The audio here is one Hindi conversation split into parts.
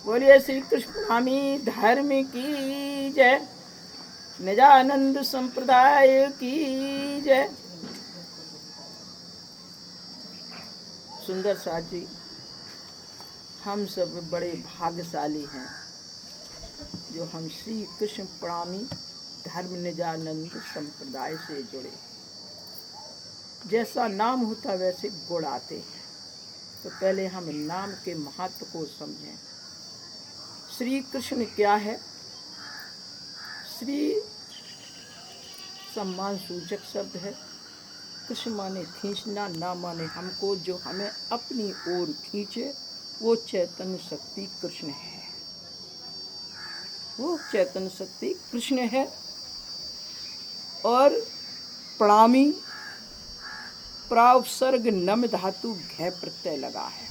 बोलिए श्री कृष्ण स्वामी धर्म की जय, निजानंद संप्रदाय की जय। सुंदर साथ जी, हम सब बड़े भाग्यशाली हैं जो हम श्री कृष्ण प्राणी धर्म निजानंद संप्रदाय से जुड़े। जैसा नाम होता वैसे गुण आते हैं, तो पहले हम नाम के महत्व को समझें। श्री कृष्ण क्या है? श्री सम्मान सूचक शब्द है। कृष्ण माने खींचना, ना माने हमको, जो हमें अपनी ओर खींचे वो चैतन्य शक्ति कृष्ण है। वो चैतन्य शक्ति कृष्ण है। और प्रणामी प्रावसर्ग नम धातु घय प्रत्यय लगा है।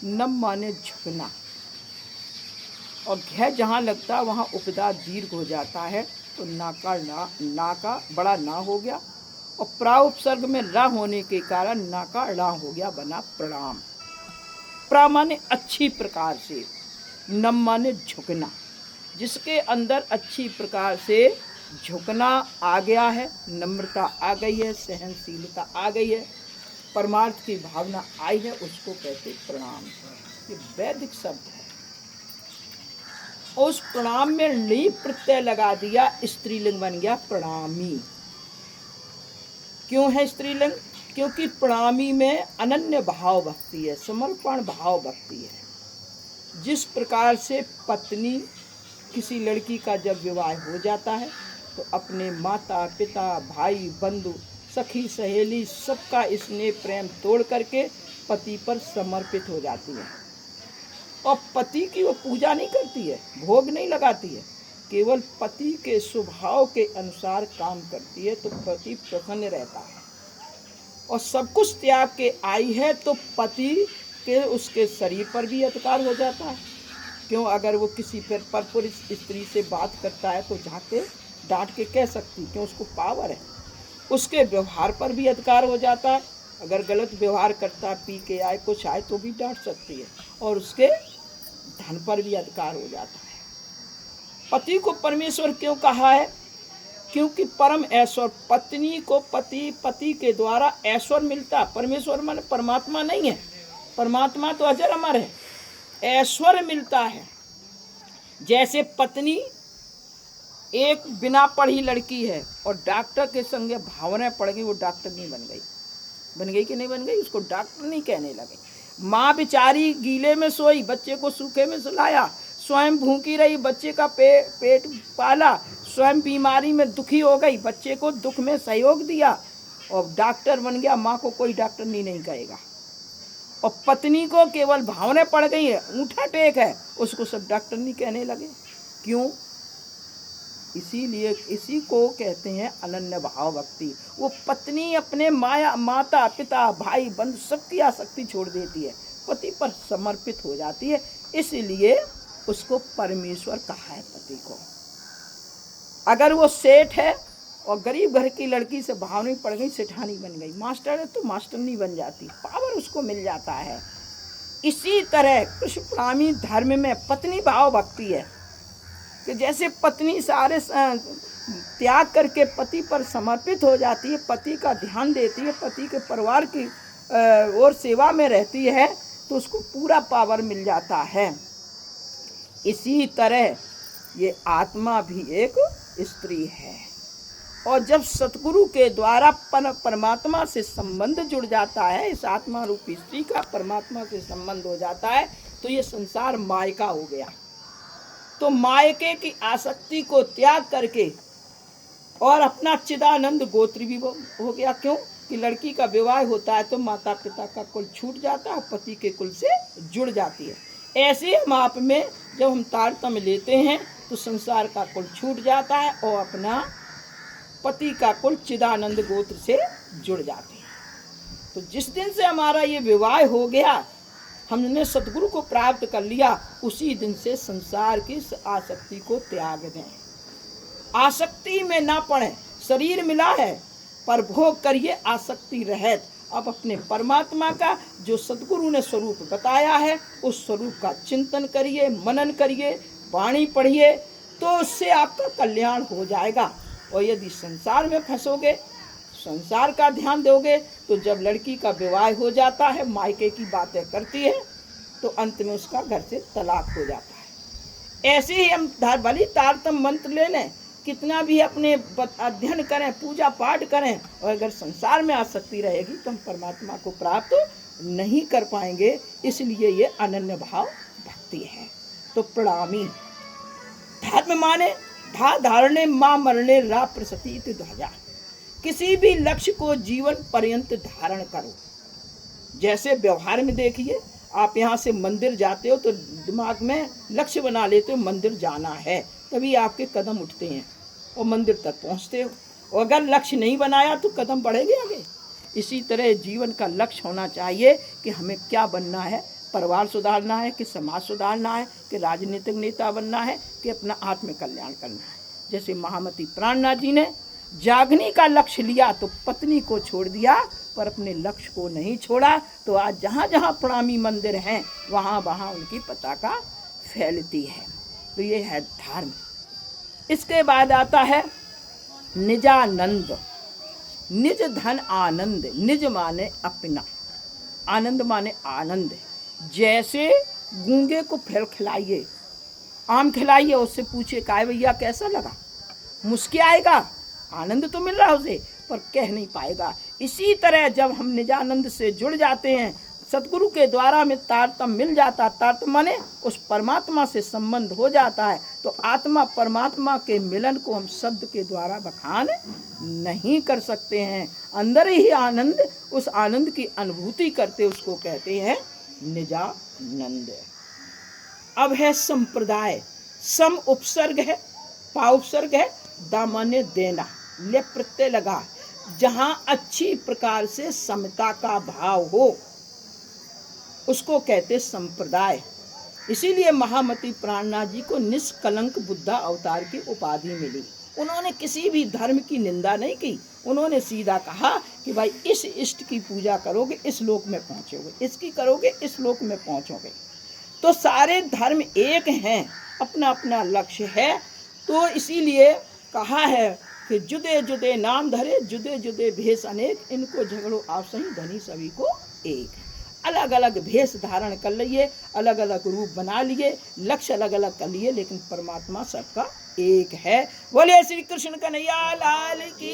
नम माने झुकना, और घय जहाँ लगता वहाँ उपदा दीर्घ हो जाता है, तो ना का बड़ा ना हो गया, और प्राउपसर्ग में रा होने के कारण ना का रा हो गया, बना प्रणाम। प्रा माने अच्छी प्रकार से, नम माने झुकना, जिसके अंदर अच्छी प्रकार से झुकना आ गया है, नम्रता आ गई है, सहनशीलता आ गई है, परमार्थ की भावना आई है, उसको कहते प्रणाम। ये वैदिक शब्द है। और उस प्रणाम में ली प्रत्यय लगा दिया, स्त्रीलिंग बन गया प्रणामी। क्यों है स्त्रीलिंग? क्योंकि प्रणामी में अनन्य भाव भक्ति है, समर्पण भाव भक्ति है। जिस प्रकार से पत्नी किसी लड़की का जब विवाह हो जाता है तो अपने माता पिता भाई बंधु सखी सहेली सबका स्नेह प्रेम तोड़ करके पति पर समर्पित हो जाती है, और पति की वो पूजा नहीं करती है, भोग नहीं लगाती है, केवल पति के स्वभाव के अनुसार काम करती है, तो पति प्रसन्न रहता है। और सब कुछ त्याग के आई है तो पति के उसके शरीर पर भी अधिकार हो जाता है। क्यों? अगर वो किसी परपुरुष स्त्री से बात करता है तो जाके डांट के कह सकती, क्यों? उसको पावर है। उसके व्यवहार पर भी अधिकार हो जाता है। अगर गलत व्यवहार करता, पी के आए कुछ आए तो भी डांट सकती है, और उसके धन पर भी अधिकार हो जाता है। पति को परमेश्वर क्यों कहा है? क्योंकि परम ऐश्वर, पत्नी को पति के द्वारा ऐश्वर मिलता। परमेश्वर माने परमात्मा नहीं है, परमात्मा तो अजर अमर है, ऐश्वर्य मिलता है। जैसे पत्नी एक बिना पढ़ी लड़की है और डॉक्टर के संगे भावनाएं पड़ गई, वो डॉक्टर नहीं बन गई। बन गई कि नहीं बन गई? उसको डॉक्टर नहीं कहने लगे। माँ बेचारी गीले में सोई, बच्चे को सूखे में सुलाया, स्वयं भूखी रही, बच्चे का पेट पाला, स्वयं बीमारी में दुखी हो गई, बच्चे को दुख में सहयोग दिया, और डॉक्टर बन गया। माँ को कोई डॉक्टर नहीं कहेगा। और पत्नी को केवल भावनाएं पड़ गई है, ऊँठा टेक है, उसको सब डॉक्टर नहीं कहने लगे। क्यों? इसीलिए इसी को कहते हैं अनन्य भाव भक्ति। वो पत्नी अपने माता पिता भाई बंधु सबकी आसक्ति छोड़ देती है, पति पर समर्पित हो जाती है, इसलिए उसको परमेश्वर कहा है पति को। अगर वो सेठ है और गरीब घर की लड़की से भाव नहीं पड़ गई, सेठानी बन गई, मास्टर है तो मास्टरनी बन जाती, पावर उसको मिल जाता है। इसी तरह कृष्ण प्राणी धर्म में पत्नी भाव भक्ति है कि जैसे पत्नी सारे त्याग करके पति पर समर्पित हो जाती है, पति का ध्यान देती है, पति के परिवार की और सेवा में रहती है, तो उसको पूरा पावर मिल जाता है। इसी तरह ये आत्मा भी एक स्त्री है, और जब सतगुरु के द्वारा परमात्मा से संबंध जुड़ जाता है, इस आत्मा रूपी स्त्री का परमात्मा से संबंध हो जाता है, तो ये संसार मायका हो गया। तो मायके की आसक्ति को त्याग करके और अपना चिदानंद गोत्र भी हो गया। क्यों? कि लड़की का विवाह होता है तो माता पिता का कुल छूट जाता है, पति के कुल से जुड़ जाती है। ऐसे हम आप में जब हम तारतम्य लेते हैं तो संसार का कुल छूट जाता है और अपना पति का कुल चिदानंद गोत्र से जुड़ जाते हैं। तो जिस दिन से हमारा ये विवाह हो गया, हमने सतगुरु को प्राप्त कर लिया, उसी दिन से संसार की आसक्ति को त्याग दें, आसक्ति में ना पड़े। शरीर मिला है पर भोग करिए आसक्ति रहित, अब अपने परमात्मा का जो सद्गुरु ने स्वरूप बताया है उस स्वरूप का चिंतन करिए, मनन करिए, वाणी पढ़िए, तो उससे आपका कल्याण हो जाएगा। और यदि संसार में फंसोगे, संसार का ध्यान दोगे, तो जब लड़की का विवाह हो जाता है, मायके की बातें करती है, तो अंत में उसका घर से तलाक हो जाता है। ऐसे ही हम भली तारतम मंत्र ले लें, कितना भी अपने अध्ययन करें, पूजा पाठ करें, और अगर संसार में आसक्ति रहेगी तो हम परमात्मा को प्राप्त नहीं कर पाएंगे। इसलिए ये अनन्य भाव भक्ति है। तो प्रणामी धर्म माने धा धारणे मां मरणे रा प्रसति ध्वजा। किसी भी लक्ष्य को जीवन पर्यंत धारण करो। जैसे व्यवहार में देखिए, आप यहाँ से मंदिर जाते हो तो दिमाग में लक्ष्य बना लेते हो मंदिर जाना है, तभी आपके कदम उठते हैं और मंदिर तक पहुँचते हो। और अगर लक्ष्य नहीं बनाया तो कदम बढ़ेंगे आगे। इसी तरह जीवन का लक्ष्य होना चाहिए कि हमें क्या बनना है, परिवार सुधारना है कि समाज सुधारना है कि राजनीतिक नेता बनना है कि अपना आत्म कल्याण करना है। जैसे महामती प्राणनाथ जी ने जागने का लक्ष्य लिया तो पत्नी को छोड़ दिया, पर अपने लक्ष्य को नहीं छोड़ा, तो आज जहाँ जहाँ प्रणामी मंदिर हैं वहाँ वहाँ उनकी पताका फैलती है। तो ये है धर्म। इसके बाद आता है निजानंद। निज धन आनंद। निज माने अपना, आनंद माने आनंद। जैसे गूंगे को फल खिलाइए, आम खिलाइए, उससे पूछिए काय भैया कैसा लगा, मुस्की आएगा, आनंद तो मिल रहा है उसे, पर कह नहीं पाएगा। इसी तरह जब हम निजानंद से जुड़ जाते हैं, सतगुरु के द्वारा में तारतम मिल जाता, तारतम माने उस परमात्मा से संबंध हो जाता है, तो आत्मा परमात्मा के मिलन को हम शब्द के द्वारा बखान नहीं कर सकते हैं। अंदर ही आनंद, उस आनंद की अनुभूति करते उसको कहते हैं निजानंद। अब है संप्रदाय। सम उपसर्ग है, पा उपसर्ग है, दा माने देना, ले प्रत्यय लगा। जहाँ अच्छी प्रकार से समता का भाव हो उसको कहते संप्रदाय। इसीलिए महामती प्राणनाथ जी को निष्कलंक बुद्धा अवतार की उपाधि मिली। उन्होंने किसी भी धर्म की निंदा नहीं की, उन्होंने सीधा कहा कि भाई इस इष्ट की पूजा करोगे इस लोक में पहुँचोगे, इसकी करोगे इस लोक में पहुँचोगे। तो सारे धर्म एक हैं, अपना अपना लक्ष्य है। तो इसीलिए कहा है कि जुदे जुदे नाम धरे, जुदे जुदे भेष अनेक, इनको झगड़ो आपसही धनी सभी को एक। अलग अलग भेष धारण कर लिए, अलग अलग रूप बना लिए, लक्ष्य अलग अलग कर लिए, लेकिन परमात्मा सबका एक है। बोले श्री कृष्ण कन्हैया लाल की।